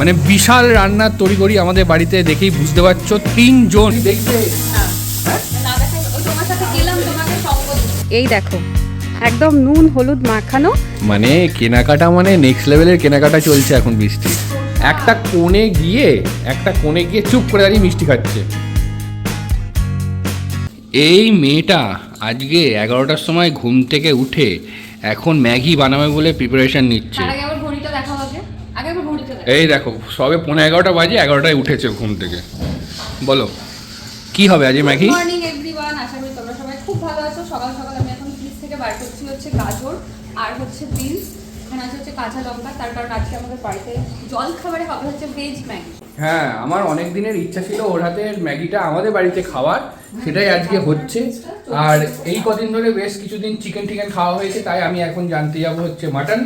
মানে বিশাল রান্নার তড়িঘড়ি আমাদের বাড়িতে, দেখেই বুঝতে পারছো 3 জন দেখতে। এই দেখো একদম নুন হলুদ মাখানো, মানে কেনাকাটা মানে নেক্সট লেভেলের কেনাকাটা চলছে এখন। বৃষ্টি একটা কোণে গিয়ে চুপ করে দাঁড়িয়ে মিষ্টি খাচ্ছে। এই মেয়েটা আজকে 11টার সময় ঘুম থেকে উঠে এখন ম্যাগি বানাবে বলে প্রিপারেশন নিচ্ছে। এই দেখো সবে 11:15 বাজে, 11টায় উঠেছে ঘুম থেকে। বলো কি হবে আজ ম্যাগি? গুড মর্নিং এভরিওয়ান, আশা করি তোমরা সবাই খুব ভালো আছো। সকাল সকাল আমি এখন ফ্রিজ থেকে বার করছি হচ্ছে গাজর আর হচ্ছে বিনস, এখানে আছে হচ্ছে কাঁচা লঙ্কা, তার কারণ আজকে আমাদের বাড়িতে জল খাবারে হবে হচ্ছে ভেজ ম্যাগি। হ্যাঁ, আমার অনেক দিনের ইচ্ছা ছিল ওর হাতের ম্যাগিটা আমাদের বাড়িতে খাওয়ার, সেটাই আজকে হচ্ছে। আর এই কদিন ধরে বেশ কিছুদিন চিকেন টিকেন খাওয়া হয়েছে, তাই আমি এখন জানতে যাবো হচ্ছে মাটন।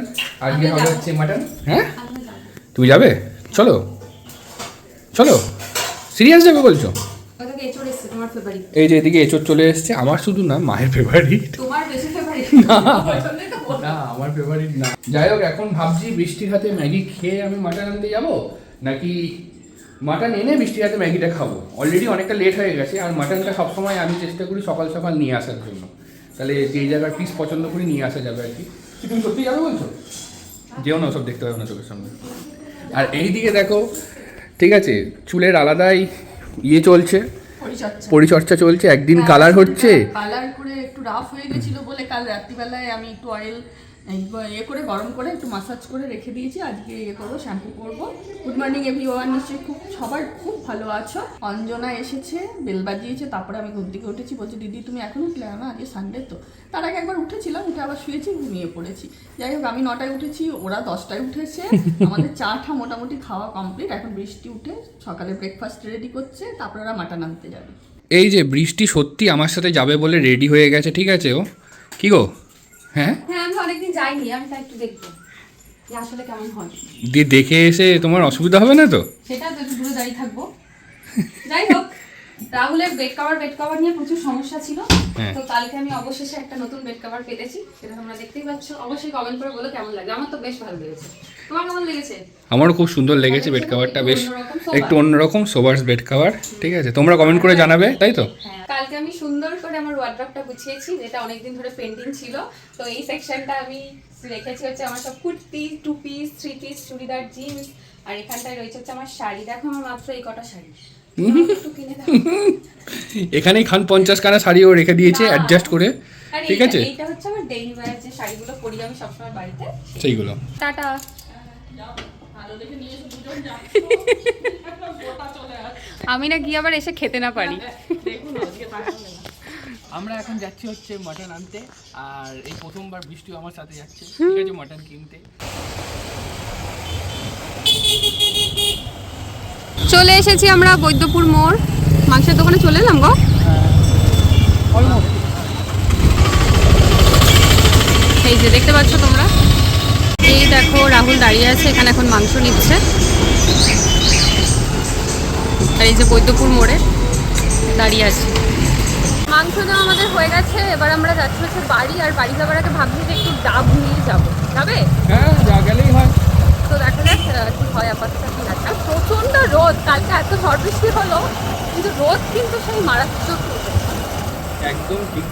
আজকে হবে হচ্ছে মাটন। হ্যাঁ তুমি যাবে? চলো চলো, সিরিয়াস যাবে বলছো? এই যে এদিকে এঁচড় চলে এসছে, আমার শুধু না মায়ের ফেভারিট। তোমার বেশি ফেভারিট না, আমার ফেভারিট না। যাই হোক, এখন ভাবছি বৃষ্টির হাতে ম্যাগি খেয়ে আমি মাটন আনতে যাবো, নাকি মাটন এনে বৃষ্টির হাতে ম্যাগিটা খাবো। অলরেডি অনেকটা লেট হয়ে গেছে, আর মাটনটা সবসময় আমি চেষ্টা করি সকাল সকাল নিয়ে আসার জন্য, তাহলে যেই জায়গার পিস পছন্দ করি নিয়ে আসা যাবে আর কি। তুমি সত্যি যাবে বলছো? যেও না, ওসব দেখতে পাবে না চোখের সামনে। আর এই দিকে দেখো, ঠিক আছে, চুলের আলাদাই ইয়ে চলছে, পরিচর্যা চলছে। একদিন কালার হচ্ছে, কালার করে একটু রাফ হয়ে গেছিল বলে কাল রাত্রিবেলায় আমি একটু অয়েল করে গরম করে একটু মাসাজ করে রেখে দিয়েছি। আজকে করবো, শ্যাম্পু করবো। গুড মর্নিং এভরিওয়ান, নিশ্চয়ই সবার খুব ভালো আছো। অঞ্জনা এসেছে, বেল বাজিয়েছে, তারপরে আমি ঘুম থেকে উঠেছি। বলছি দিদি তুমি এখন উঠলে না, আজকে সানডে তো। তার আগে একবার উঠেছিলাম, উঠে আবার শুয়েছি, ঘুমিয়ে পড়েছি। যাই হোক, আমি 9টায় উঠেছি, ওরা 10টায় উঠেছে। আমাদের চাটা মোটামুটি খাওয়া কমপ্লিট। এখন বৃষ্টি উঠে সকালে ব্রেকফাস্ট রেডি করছে, তারপরে ওরা মাটন আনতে যাবে। এই যে বৃষ্টি সত্যি আমার সাথে যাবে বলে রেডি হয়ে গেছে, ঠিক আছে। ও কি গো? হ্যাঁ হ্যাঁ, আমি অনেকদিন যাইনি, আমি তাই একটু দেখবো যে আসলে কেমন হয়। দিয়ে দেখে এসে তোমার অসুবিধা হবে না তো? সেটা তো একটু দূরে দাঁড়িয়ে থাকবো। যাই হোক, রাহুলের বেড কভার নিয়ে প্রচুর সমস্যা ছিল, তো কালকে আমি অবশেষে একটা নতুন বেড কভার পেয়েছি, সেটা তোমরা দেখতেই পাচ্ছ। অবশ্যই কমেন্ট করে বলো কেমন লাগে। আমার তো বেশ ভালো লেগেছে, তোমার কেমন লেগেছে? আমারও খুব সুন্দর লেগেছে বেড কভারটা, বেশ একটু অন্যরকম সোভার্স বেড কভার। ঠিক আছে, তোমরা কমেন্ট করে জানাবে, তাই তো? হ্যাঁ, কালকে আমি সুন্দর করে আমার ওয়ার্ড্রপটা গুছিয়েছি, যেটা অনেকদিন ধরে পেন্ডিং ছিল। তো এই সেকশনটা আমি রেখেছি হচ্ছে আমার সব kurti, 2 piece, 3 piece, churidar, jeans, আর এখানটায় রয়েছে হচ্ছে আমার শাড়ি। দেখো আমার মাত্র এই কটা শাড়ি, একটু কিনে দাও। এখানেই খান 50 খানা শাড়িও রেখে দিয়েছে অ্যাডজাস্ট করে, ঠিক আছে। এইটা হচ্ছে আমার ডেইলি ওয়্যার, যে শাড়িগুলো পরি আমি সবসময় বাড়িতে, সেইগুলো। টাটা। আমি না গিয়ে আবার এসে খেতে না পারি। আমরা এখন যাচ্ছি হচ্ছে মাটন আনতে, আর এই প্রথমবার বৃষ্টি আমার সাথে যাচ্ছে, ঠিক আছে, মাটন কিনতে। চলে এসেছি আমরা বৈদ্যপুর মোড়, মাংসের দোকানে চলে এলাম গো। এই যে দেখতে পাচ্ছ তোমরা, এই দেখো রাহুল দাঁড়িয়ে আছে এখানে, এখন মাংস নিচ্ছে। আর এই যে বৈদ্যপুর মোড়ে দাঁড়িয়ে আছে। মাংস দেওয়া আমাদের হয়ে গেছে, এবার আমরা যাচ্ছি হচ্ছে বাড়ি। আর বাড়ি যাবার আগে ভাবছি যে একটু ডাব নিয়ে যাবো, যাবে? হ্যাঁ, যা গেলেই হয়। তো দেখা যাক কি হয়, আপাতত কি আছে। আর প্রচন্ড রোদ, কালকে এত ঝড় বৃষ্টি হলো, কিন্তু রোদ কিন্তু সেই মারাত্মক। একদম ঠিক।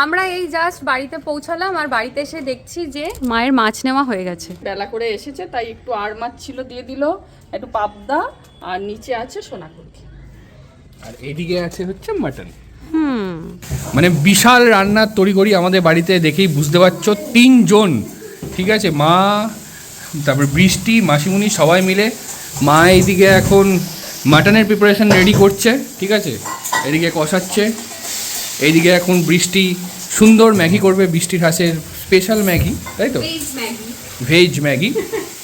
আমরা এই জাস্ট বাড়িতে পৌঁছালাম, আর বাড়িতে এসে দেখছি যে মায়ের মাছ নেওয়া হয়ে গেছে। বেলা করে এসেছে, তাই একটু আর মাছ ছিল দিয়ে দিল, একটু পাবদা, আর নিচে আছে সোনাকুড়ি, আর এদিকে আছে হচ্ছে মাটন। মানে বিশাল রান্নার তড়িঘড়ি আমাদের বাড়িতে, দেখেই বুঝতে পারছো 3 জন, ঠিক আছে। মা, তারপর বৃষ্টি, মাসিমুনি সবাই মিলে। মা এইদিকে এখন মাটনের প্রিপারেশন রেডি করছে, ঠিক আছে, এদিকে কষাচ্ছে। এইদিকে এখন বৃষ্টি সুন্দর ম্যাগি করবে, বৃষ্টির হাঁসের স্পেশাল ম্যাগি, তাই তো, ভেজ ম্যাগি।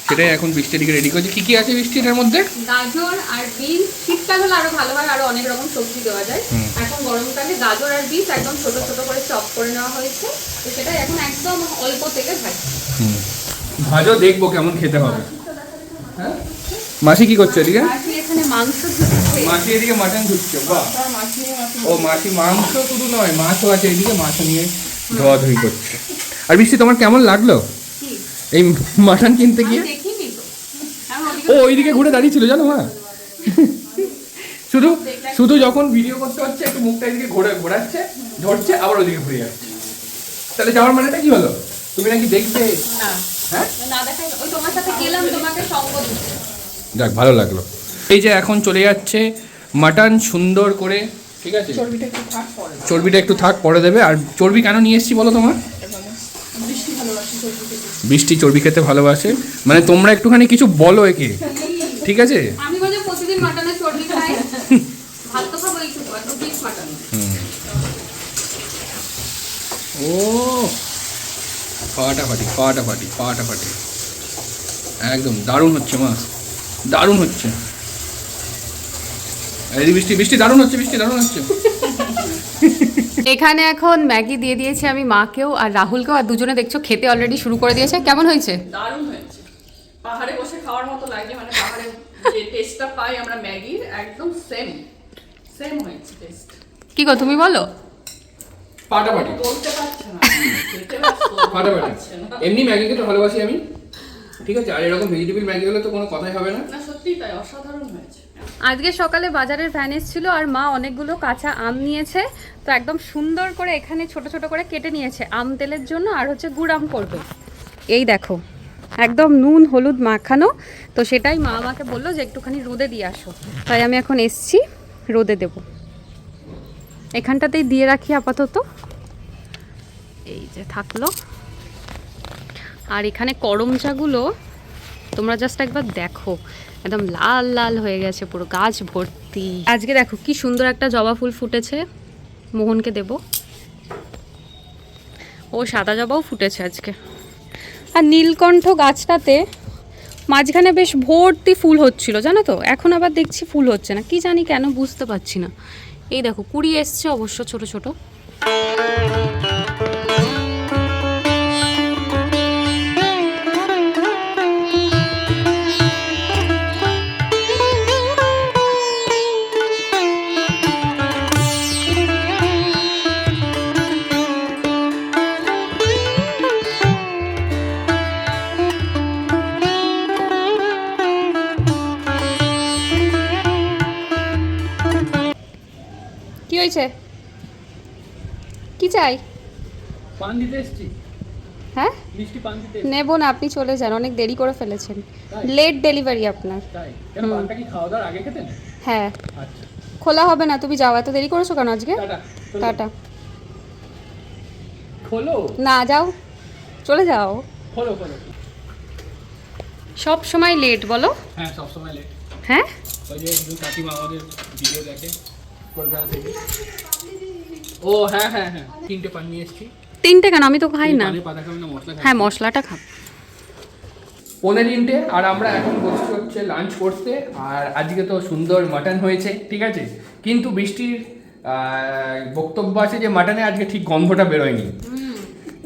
সেটাই এখন বৃষ্টির দিকে রেডি করছে। কি আছে বৃষ্টিটার মধ্যে? গাজর আর বিনস। শীতকাল হলে আরো ভালো হয়, আরো অনেক রকম সবজি দেওয়া যায়। এখন গরমকালে গাজর আর বিনস একদম ছোট ছোট করে চপ করে নেওয়া হয়েছে, তো সেটা এখন একদম অল্প তেলে ভাজি। ভাজো, দেখবো কেমন খেতে হবে। হ্যাঁ, মাসি কি করছে এদিকে? মাসি এখানে মাংস ধুচ্ছে। মাসি এদিকে মাটন ধুচ্ছে। বাহ, ও মাসি মাংস শুধু নয়, মাছও আছে এদিকে, মাছ নিয়ে ধোয়াধুয়ি করছে। আর বৃষ্টি, তোমার কেমন লাগলো এই মাটন কিনতে গিয়ে? দেখিনি তো, আমি ওদিকে ও ওইদিকে ঘুরে দাঁড়িয়ে ছিল জানো মা, শুধু শুধু যখন ভিডিও করতে হচ্ছে একটু মুখটা এদিকে ঘোরাচ্ছে, ধরছে, আবার ওইদিকে ঘুরে যাচ্ছে। তাহলে যাওয়ার মানেটা কি হলো? তুমি নাকি দেখবে? না হ্যাঁ, না দেখাই, ওই তোমার সাথে গেলাম তোমাকে সঙ্গ দিতে। যাক ভালো লাগলো। এই যে এখন চলে যাচ্ছে মাটন সুন্দর করে, ঠিক আছে, চর্বিটা একটু থাক পরে, চর্বিটা একটু থাক পরে দেবে। আর চর্বি কেন নিয়ে এসেছি বলো তোমার? বৃষ্টি ভালোবাসি চর্বি খেতে। বৃষ্টি চর্বি খেতে ভালোবাসে, মানে তোমরা একটুখানি কিছু বলো একে, ঠিক আছে? আমি মানে প্রতিদিন মাটনের চর্বি খাই, ভাত তো খাবো একটু, একটু পিস মাটন। ও ফাটাফাটি ফাটাফাটি ফাটাফাটি, একদম দারুণ হচ্ছে মা, দারুণ হচ্ছে। এই বৃষ্টি বৃষ্টি দারুণ হচ্ছে, বৃষ্টি দারুণ হচ্ছে। এখানে এখন ম্যাগি দিয়ে দিয়েছি আমি মাকেও আর রাহুলকেও, আর দুজনে দেখছো খেতে অলরেডি শুরু করে দিয়েছে। কেমন হয়েছে? দারুণ হয়েছে, পাহাড়ে বসে খাওয়ার মতো লাগে, মানে পাহাড়ে যে টেস্টটা পাই আমরা ম্যাগির একদম সেম সেম হয়েছে টেস্ট। কি গো তুমি বলো? ফাটাফাটি বলতে পারছে না, খেতে পারছে ফাটাফাটি। না। এমনি ম্যাগিকে তো ভালোবাসি আমি, ঠিক আছে, আর এরকম ভেজিটেবল ম্যাগি হলে তো কোনো কথাই হবে না। না সত্যিই তাই, অসাধারণ হয়েছে। আজকে সকালে বাজারের ভ্যান এসেছিল আর মা অনেকগুলো কাঁচা আম নিয়েছে, তো একদম সুন্দর করে এখানে ছোট ছোট করে কেটে নিয়েছে আম তেলের জন্য, আর হচ্ছে গুড় আম করবে। এই দেখো একদম নুন হলুদ মাখানো, তো সেটাই মা আমাকে বললো যে একটুখানি রোদে দিয়ে আসো, তাই আমি এখন এসছি রোদে দেব। এখানটাতেই দিয়ে রাখি আপাতত, এই যে থাকলো। আর এখানে করমচাগুলো তোমরা জাস্ট একবার দেখো, একদম লাল লাল হয়ে গেছে, পুরো গাছ ভর্তি। আজকে দেখো কি সুন্দর একটা জবা ফুল ফুটেছে, মোহনকে দেব। ও সাদা জবাও ফুটেছে আজকে। আর নীলকণ্ঠ গাছটাতে মাঝখানে বেশ ভর্তি ফুল হচ্ছিল জানো তো, এখন আবার দেখছি ফুল হচ্ছে না, কি জানি কেন, বুঝতে পারছি না। এই দেখো কুড়ি এসছে অবশ্য ছোট ছোট। কি হয়েছে? কি চাই? পান দিতে এসছি। হ্যাঁ বৃষ্টি পান দিতে নেবো না, আপনি চলে যান, অনেক দেরি করে ফেলেছেন, লেট ডেলিভারি আপনার। তাই কেন? পানটা কি খাওয়া দাওয়ার আগে খেতেন? হ্যাঁ আচ্ছা খোলা হবে না, তুমি যাও, এত দেরি করেছো কেন আজকে? টাটা। টাটা। খোলো না যাও, চলে যাও। খোলো খোলো। সব সময় লেট বলো? হ্যাঁ সবসময় লেট। হ্যাঁ ওই যে দুই কাকিমা আমাদের ভিডিও দেখে কলকাতা থেকে। ও হ্যাঁ হ্যাঁ হ্যাঁ, 3টে পান নিয়ে এসেছি। 3টে কেন? আমি তো খাই না। পানে পাতা খাবেন না, মশলা খাবেন? হ্যাঁ মশলাটা খাব। 3:45 আর আমরা এখন বসছি হচ্ছে লাঞ্চ করতে। আর আজকে তো সুন্দর মাটন হয়েছে, ঠিক আছে, কিন্তু বৃষ্টির বক্তব্য আছে যে মাটনে আজকে ঠিক গন্ধটা বেরোয়নি,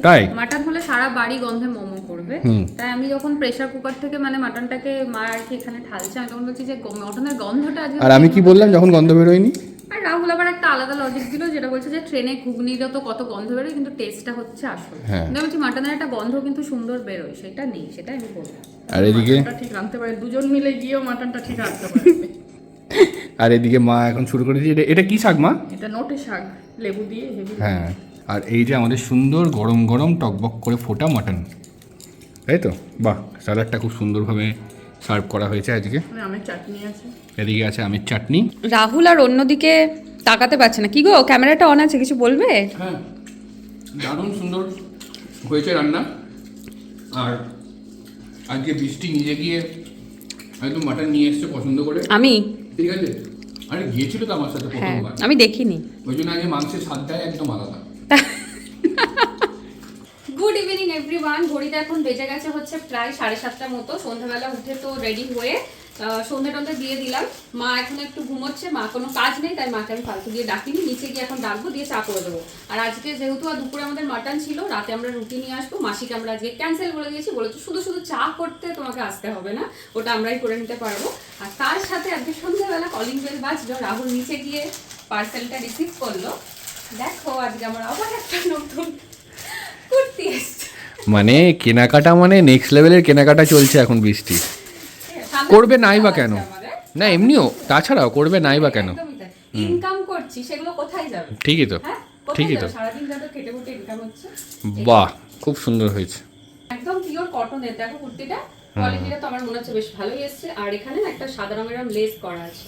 তাই মাটন হলে সারা বাড়ি গন্ধে মোমো করবে, তাই আমি যখন প্রেসার কুকার থেকে মানে মাটনটাকে মা আর কি এখানে ঢালছে, আমি তখন বলছি যে মটনের গন্ধটা আজকে। আর আমি কি বললাম যখন গন্ধ বেরোয়নি? আর রাহুল আবার একটা আলাদা লজিক দিল, যেটা বলছে যে ট্রেনে ঘুগনিরও তো কত গন্ধ বেরোয়, কিন্তু টেস্টটা হচ্ছে আসল। আমি বলছি মাটনের একটা গন্ধ কিন্তু সুন্দর বেরোয়, সেটা নেই, সেটা আমি বললাম। আর এদিকে মাটনটা ঠিক রাঁধতে পারে, দুজন মিলে গিয়েও মাটনটা ঠিক রাঁধতে পারবে। আর এদিকে মা এখন শুরু করে দিয়েছে। এটা কি শাক মা? এটা নোটে শাক, লেবু দিয়ে হেভি। হ্যাঁ, আর এই যে আমাদের সুন্দর গরম গরম টকবক করে ফোটা মাটন, তাই তো? বাহ, স্যালাডটা খুব সুন্দরভাবে সার্ভ করা হয়েছে আজকে। আমের চাটনি আছে, এদিকে আছে আমের চাটনি। রাহুল আর অন্যদিকে তাকাতে পারছে না। কি গো, ক্যামেরাটা অন আছে, কিছু বলবে? হ্যাঁ, দারুণ সুন্দর হয়েছে রান্না। আর আজকে বৃষ্টি নিজে গিয়ে একদম মাটন নিয়ে এসছে পছন্দ করে। আমি? ঠিক আছে, আরে গিয়েছিল তো আমার সাথে হ্যাঁ প্রথমবার, আমি দেখিনি। ওই জন্য আজকে মাংসের স্বাদটাই একদম আলাদা। Good evening everyone. ঘড়িতে এখন বেজে গেছে হচ্ছে প্রায় 7:30টার মতো। সন্ধ্যাবেলা উঠে তো রেডি হয়ে সন্ধ্যে টন্ধে দিয়ে দিলাম। মা এখন একটু ঘুমোচ্ছে, মা কোনো কাজ নেই, তাই মাকে আমি ফালতু দিয়ে ডাকিনি, নিচে গিয়ে এখন ডাকবো, দিয়ে চা করে দেবো। আর আজকে যেহেতু দুপুরে আমাদের মাটন ছিল, রাতে আমরা রুটি নিয়ে আসবো। মাসিকে আমরা আজকে ক্যান্সেল বলে দিয়েছি, বলেছি শুধু শুধু চা করতে তোমাকে আসতে হবে না, ওটা আমরাই করে নিতে পারবো। আর তার সাথে আজকে সন্ধ্যাবেলা কলিং বেল বাজলো, রাহুল নিচে গিয়ে পার্সেলটা রিসিভ করলো। দেখো আজকে আমার আবার একটা নতুন কুর্তি এসছে। মানে কেনাকাটা মানে নেক্সট লেভেলের কেনাকাটা চলছে এখন বৃষ্টি। করবে নাই বা কেন? না এমনিও তাছাড়াও করবে নাই বা কেন? ইনকাম করছি, সেগুলো কোথায় যাবে? ঠিকই তো, হ্যাঁ, কোথায় ঠিকই তো। যাবে? সারাদিন যত খেটে খুটে ইনকাম হচ্ছে। বাহ, খুব সুন্দর হয়েছে। একদম পিওর কটনের, দেখো কুর্তিটা কোয়ালিটিটা তো আমার মনে হচ্ছে বেশ ভালোই এসেছে। আর এখানে না একটা সাদা রঙের লেস করা আছে,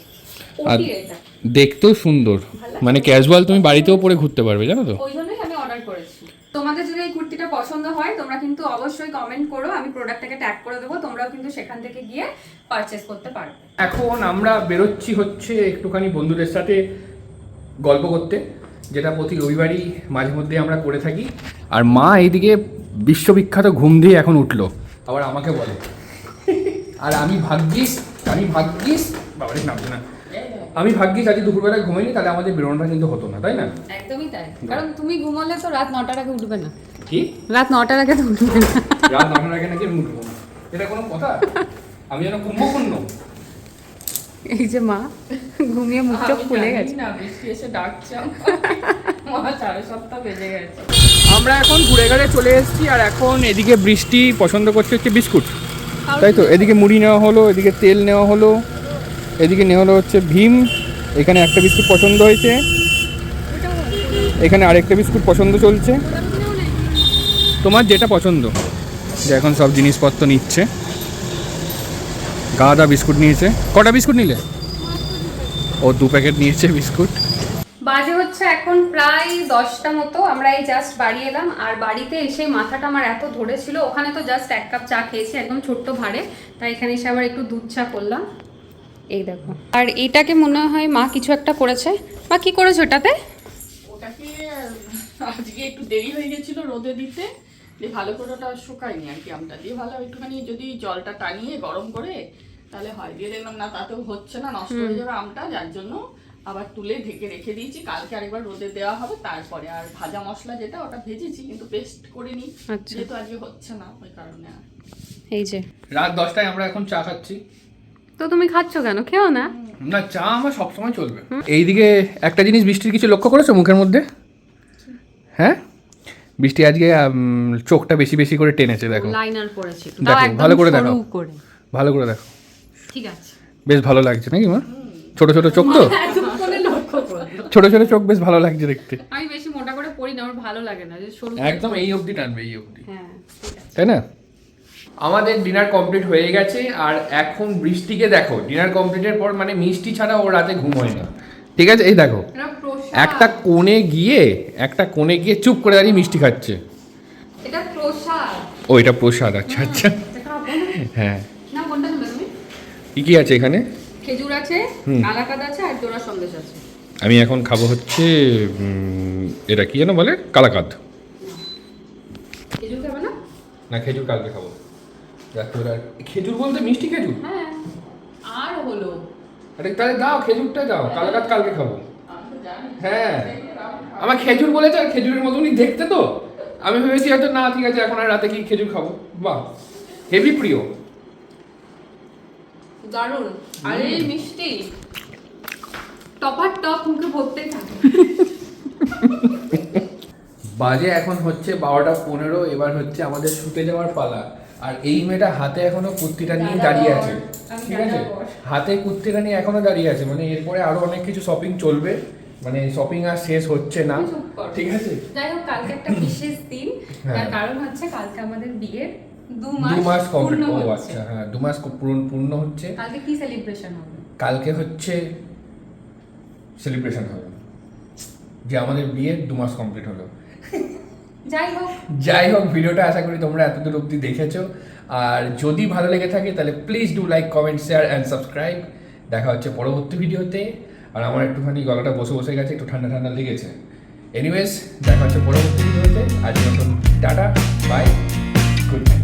আর ওটি এটা দেখতেও সুন্দর, মানে ক্যাজুয়াল তুমি বাড়িতেও পরে ঘুরতে পারবে, জানো তো। ওই জন্যই আমি অর্ডার করেছি। তোমাদের যদি এই কুর্তিটা পছন্দ হয় তোমরা কিন্তু অবশ্যই কমেন্ট করো, আমি প্রোডাক্টটাকে ট্যাগ করে দেবো, তোমরাও কিন্তু সেখান থেকে গিয়ে পারচেজ করতে পারবে। এখন আমরা বেরোচ্ছি হচ্ছে একটুখানি বন্ধুদের সাথে গল্প করতে, যেটা প্রতি রবিবারই মাঝে মধ্যে আমরা করে থাকি। আর মা এইদিকে বিশ্ববিখ্যাত ঘুম দিয়ে এখন উঠলো, আবার আমাকে বলে। আর আমি ভাগ্যিস বাবারে নামছে না, আমি ভাগ্যিস আজ দুপুরবেলা ঘুমাইনি, তাহলে আমাদের বেরোনোটা কিন্তু হতো না, তাই না? একদমই তাই, কারণ তুমি ঘুমালে তো রাত 9টার আগে উঠবে না। কি রাত 9টার আগে তো উঠবে না? রাত 9টার আগে নাকি আমি উঠবো না? এটা কোনো কথা? আমি যেন কুম্ভকর্ণ। এই যে মা ঘুমিয়ে মুখ চোখ ফুলে গেছে। না, বৃষ্টি এসে ডাকছে, মা 7:30 বেজে গেছে। আমরা এখন ঘুরে ঘুরে চলে এসেছি, আর এখন এদিকে বৃষ্টি পছন্দ করছে হচ্ছে বিস্কুট, তাই তো। এদিকে মুড়ি নেওয়া হলো, এদিকে তেল নেওয়া হলো, এদিকে নেওয়া হলো হচ্ছে ভীম। এখানে একটা বিস্কুট পছন্দ হয়েছে, এখানে আরেকটা বিস্কুট পছন্দ চলছে। তোমার যেটা পছন্দ, যে এখন সব জিনিসপত্র নিচ্ছে। গাদা বিস্কুট নিয়েছে। কটা বিস্কুট নিলে? ও 2 প্যাকেট নিয়েছে বিস্কুট। বাজে হচ্ছে এখন প্রায় 10টা মতো। আমরা এই জাস্ট বাড়ি এলাম, আর বাড়িতে এসে মাথাটা আমার এত ধরেছিল, ওখানে তো জাস্ট 1 কাপ চা খেয়েছি একদম ছোট্ট ভাঁড়ে, তাই এখানে এসে আবার একটু দুধ চা করলাম। এই দেখো, আর এটাকে মনে হয় মা কিছু একটা করেছে। মা কি করেছো এটাতে? ওটাকে আজকে একটু দেরি হয়ে গেছিল রোদে দিতে, দিয়ে ভালো করে ওটা শুকায়নি আর কি। আমটা দিয়ে ভালো একটুখানি যদি জলটা টানিয়ে গরম করে তাহলে হয়, দিয়ে দেখলাম না তাতেও হচ্ছে না, নষ্ট হয়ে যাবে আমটা, যার জন্য আবার তুলে ঢেকে রেখে দিয়েছি। কালকে আরেকবার রোদে দেওয়া হবে তারপরে। আর ভাজা মশলা যেটা, ওটা ভেজেছি কিন্তু পেস্ট করিনি, যেহেতু আজকে হচ্ছে না ওই কারণে। এই যে রাত 10টায় আমরা এখন চা খাচ্ছি। তো তুমি খাচ্ছ কেন? খেও না। না, চা আমার সবসময় চলবে। এইদিকে একটা জিনিস বৃষ্টির কিছু লক্ষ্য করেছো মুখের মধ্যে? হ্যাঁ, বৃষ্টি আজকে চোখটা বেশি বেশি করে টেনেছে, দেখো। লাইনার পরেছি, দেখো, ভালো করে দেখো, ভালো করে দেখো। ঠিক আছে, বেশ ভালো লাগছে নাকি মা? ছোট ছোট চোখ তো, ছোট ছোট চোখ, বেশ ভালো লাগছে দেখতে। আমি বেশি মোটা করে পরি না, আমার ভালো লাগে না যে সরু। একদম এই অবধি টানবে, এই অবধি। হ্যাঁ, ঠিক আছে। তাই না? আমাদের ডিনার কমপ্লিট হয়ে গেছে, আর এখন বৃষ্টিকে দেখো, ডিনার কমপ্লিটের পর মানে মিষ্টি ছাড়া ও রাতে ঘুম হয় না, ঠিক আছে? এই দেখো, একটা কোণে গিয়ে চুপ করে দাঁড়িয়ে মিষ্টি খাচ্ছে। এটা প্রসাদ। ও, এটা প্রসাদ, আচ্ছা আচ্ছা। হ্যাঁ, না কোনটা নেবে তুমি? কি কি আছে এখানে? খেজুর আছে, কালাকাদ আছে, আর জোড়া সন্দেশ আছে। আমি এখন খাবো হচ্ছে এটা কি যেন বলে, কালাকাদ। খেজুর খাবে না? না, খেজুর কালকে খাবো। খেজুর বলতে মিষ্টি খেজুর? হ্যাঁ, আর হলো আরে তাহলে দাও, খেজুরটা দাও, কালাকাদ কালকে খাবো। হ্যাঁ, আমার খেজুর বলেছে, আর খেজুরের মতনই দেখতে তো, আমি ভেবেছি হয়তো না, ঠিক আছে এখন আর রাতে কি খেজুর খাবো। বাহ, হেভি প্রিয়, দারুণ। আর এই মিষ্টি টপার টপ মুখে ভরতেই থাকে। বাজে এখন হচ্ছে 12টা 15, এবার হচ্ছে আমাদের শুতে যাওয়ার পালা। আর এই মেয়েটা হাতে এখনো কুর্তিটা নিয়ে দাঁড়িয়ে আছে, ঠিক আছে? হাতে কুর্তিটা নিয়ে এখনো দাঁড়িয়ে আছে, মানে এরপরে আরো অনেক কিছু শপিং চলবে, মানে শপিং আর শেষ হচ্ছে না, ঠিক আছে? যাই হোক, কালকে একটা বিশেষ দিন, তার কারণ হচ্ছে কালকে আমাদের বিয়ের 2 মাস পূর্ণ কমপ্লিট। ও হচ্ছে। আচ্ছা, হ্যাঁ, 2 মাস পূর্ণ হচ্ছে। কালকে কি সেলিব্রেশন হবে? কালকে হচ্ছে সেলিব্রেশন হবে যে আমাদের বিয়ের 2 মাস কমপ্লিট হলো। যাই হোক, ভিডিওটা আশা করি তোমরা এতদূর অবধি দেখেছো, আর যদি ভালো লেগে থাকে তাহলে please do like, comment, share and subscribe. দেখা হচ্ছে পরবর্তী ভিডিওতে। আর আমার একটুখানি গলাটা বসে গেছে, একটু ঠান্ডা ঠান্ডা লেগেছে। এনিওয়েজ, দেখা হচ্ছে পরবর্তী ভিডিওতে। আজকের মতন টাটা, বাই, গুড নাইট।